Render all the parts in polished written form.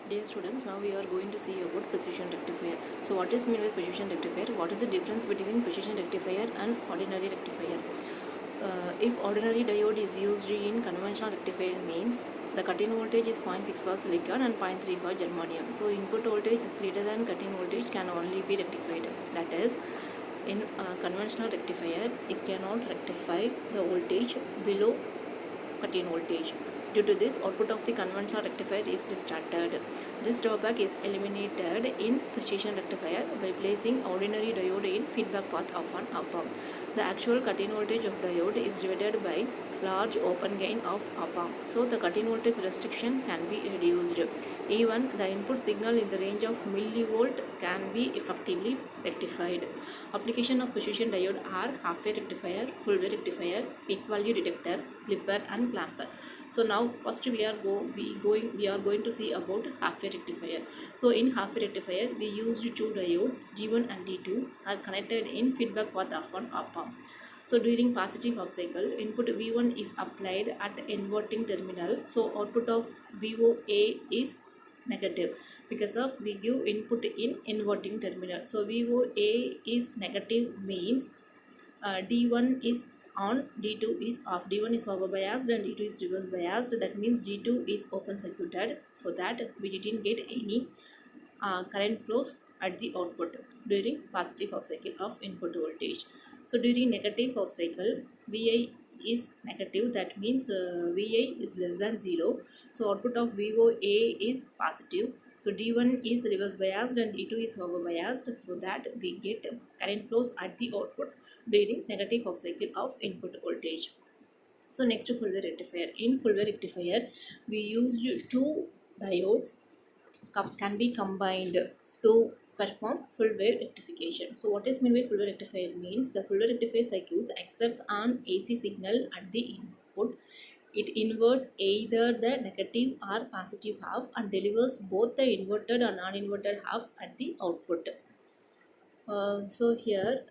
Dear students, now we are going to see about precision rectifier. So what is meant by precision rectifier? What is the difference between precision rectifier and ordinary rectifier? If ordinary diode is used in conventional rectifier means the cut-in voltage is 0.6 for silicon and 0.3 for germanium. So input voltage is greater than cut-in voltage can only be rectified. That is, in conventional rectifier, it cannot rectify the voltage below cut-in voltage. Due to this, output of the conventional rectifier is distorted. This drawback is eliminated in precision rectifier by placing ordinary diode in feedback path of an op-amp. The actual cut-in voltage of diode is divided by large open gain of op-amp. So the cut-in voltage restriction can be reduced. Even the input signal in the range of millivolt can be effectively rectified. Application of precision diode are half-wave rectifier, full-wave rectifier, peak value detector, clipper and clamper. So now first we are going to see about half-wave rectifier. So in half-wave rectifier we used two diodes D1 and D2 are connected in feedback path of an op-amp. So during positive half cycle, input V1 is applied at inverting terminal. So output of VOA is negative because of we give input in inverting terminal. So VOA is negative means D1 is on, D2 is off. D1 is forward biased and D2 is reverse biased. That means D2 is open circuited, so that we didn't get any current flows at the output during positive half cycle of input voltage. So during negative half cycle, Vi is negative, that means Vi is less than 0. So output of VOA is positive. So D1 is reverse biased and D2 is forward biased, so that we get current flows at the output during negative half cycle of input voltage. So next, full wave rectifier. In full wave rectifier, we used two diodes can be combined to perform full wave rectification. So what is meant by full wave rectifier means the full wave rectifier circuit accepts an AC signal at the input. It inverts either the negative or positive half and delivers both the inverted or non-inverted halves at the output. So here,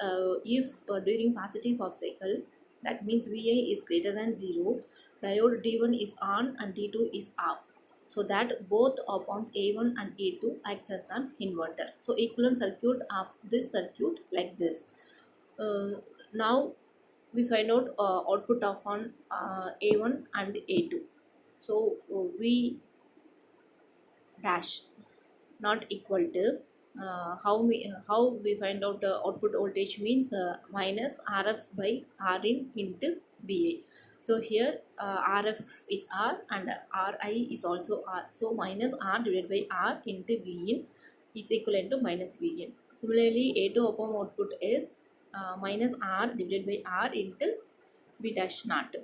if during positive half cycle, that means VI is greater than 0, diode D1 is on and D2 is off. So that both op-amps A1 and A2 acts as an inverter. So equivalent circuit of this circuit like this. Now we find out output of on A1 and A2. So V dash not equal to how we find out output voltage means minus RF by Rin into VA. So here RF is R and RI is also R. So minus R divided by R into Vin is equivalent to minus Vn. Similarly, A2 op-amp output is minus R divided by R into V dash naught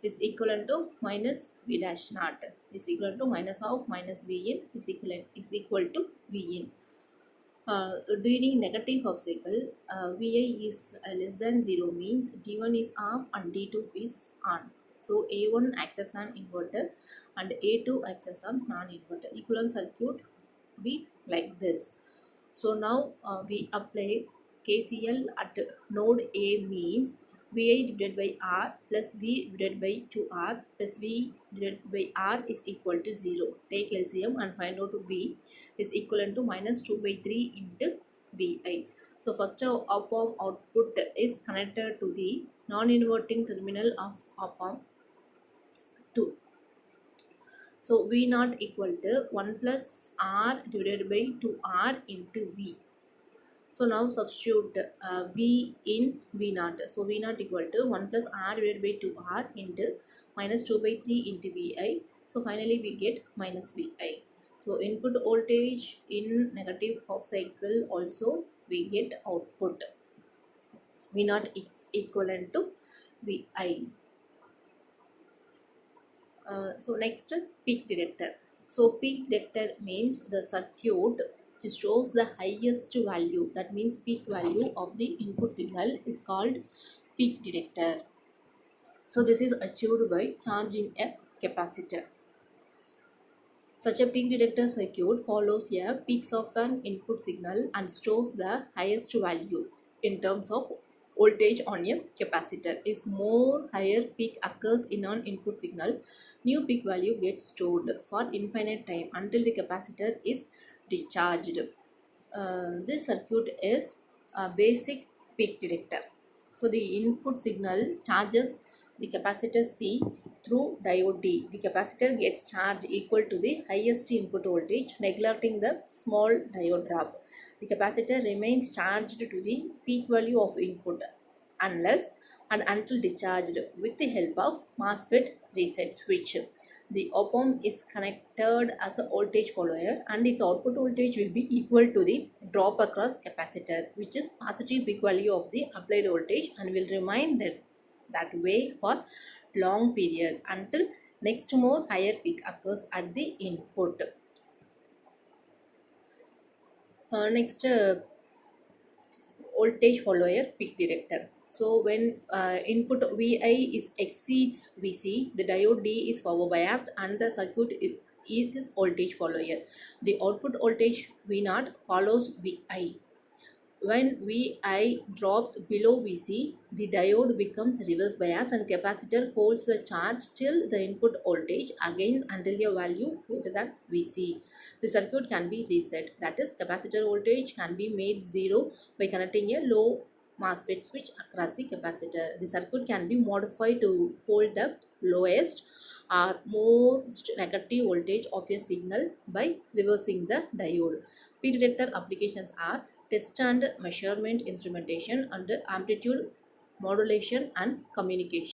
is equivalent to minus V dash naught is equal to minus of minus Vn is equal to Vn. During negative half cycle, Vi is less than 0 means D1 is off and D2 is on. So A1 acts as an inverter and A2 acts as a non-inverter. Equivalent circuit be like this. So now we apply KCL at node A means Vi divided by R plus V divided by 2R plus V divided by R is equal to 0. Take LCM and find out V is equivalent to minus 2 by 3 into Vi. So first op-amp output is connected to the non-inverting terminal of op-amp 2. So V naught equal to 1 plus R divided by 2R into V. So now substitute V in V naught. So V naught equal to 1 plus R divided by 2R into minus 2 by 3 into Vi. So finally we get minus Vi. So input voltage in negative half cycle also we get output. V naught is equivalent to Vi. So next, peak detector. So peak detector means the circuit which shows the highest value, that means peak value of the input signal is called peak detector. So this is achieved by charging a capacitor. Such a peak detector circuit follows a peaks of an input signal and stores the highest value in terms of voltage on a capacitor. If more higher peak occurs in an input signal, new peak value gets stored for infinite time until the capacitor is discharged. This circuit is a basic peak detector. So the input signal charges the capacitor C through diode D. The capacitor gets charge equal to the highest input voltage, neglecting the small diode drop. The capacitor remains charged to the peak value of input unless and until discharged with the help of MOSFET reset switch. The op-amp is connected as a voltage follower and its output voltage will be equal to the drop across capacitor, which is positive peak value of the applied voltage, and will remain that way for long periods until next more higher peak occurs at the input. Next, voltage follower peak detector. So when input Vi is exceeds Vc, the diode D is forward biased and the circuit is its voltage follower. The output voltage V0 follows Vi. When Vi drops below Vc, the diode becomes reverse bias and capacitor holds the charge till the input voltage again until a value greater than Vc. The circuit can be reset, that is, capacitor voltage can be made zero by connecting a low MOSFET switch across the capacitor. The circuit can be modified to hold the lowest or most negative voltage of a signal by reversing the diode. Peak detector applications are test and measurement instrumentation and amplitude modulation and communication.